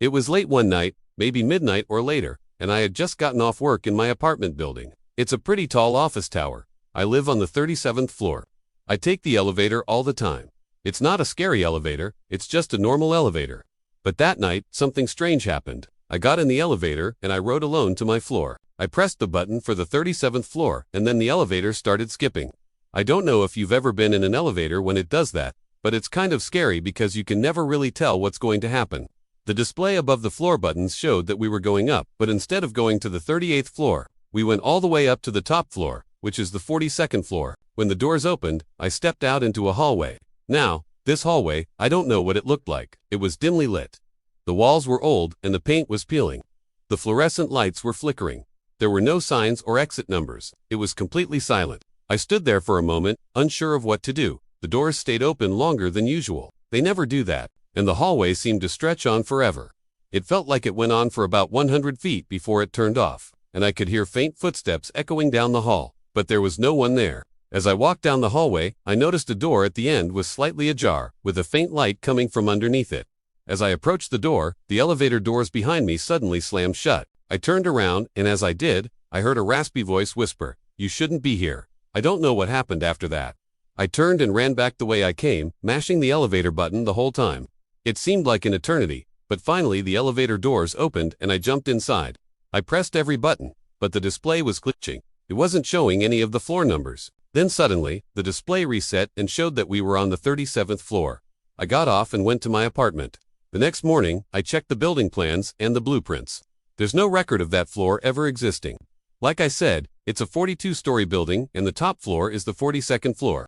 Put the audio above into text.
It was late one night, maybe midnight or later, and I had just gotten off work in my apartment building. It's a pretty tall office tower. I live on the 37th floor. I take the elevator all the time. It's not a scary elevator, it's just a normal elevator. But that night, something strange happened. I got in the elevator and I rode alone to my floor. I pressed the button for the 37th floor and then the elevator started skipping. I don't know if you've ever been in an elevator when it does that, but it's kind of scary because you can never really tell what's going to happen. The display above the floor buttons showed that we were going up, but instead of going to the 38th floor, we went all the way up to the top floor, which is the 42nd floor. When the doors opened, I stepped out into a hallway. Now, this hallway, I don't know what it looked like. It was dimly lit. The walls were old and the paint was peeling. The fluorescent lights were flickering. There were no signs or exit numbers. It was completely silent. I stood there for a moment, unsure of what to do. The doors stayed open longer than usual. They never do that, and the hallway seemed to stretch on forever. It felt like it went on for about 100 feet before it turned off, and I could hear faint footsteps echoing down the hall, but there was no one there. As I walked down the hallway, I noticed a door at the end was slightly ajar, with a faint light coming from underneath it. As I approached the door, the elevator doors behind me suddenly slammed shut. I turned around, and as I did, I heard a raspy voice whisper, "You shouldn't be here." I don't know what happened after that. I turned and ran back the way I came, mashing the elevator button the whole time. It seemed like an eternity, but finally the elevator doors opened and I jumped inside. I pressed every button, but the display was glitching. It wasn't showing any of the floor numbers. Then suddenly, the display reset and showed that we were on the 37th floor. I got off and went to my apartment. The next morning, I checked the building plans and the blueprints. There's no record of that floor ever existing. Like I said, it's a 42-story building and the top floor is the 42nd floor.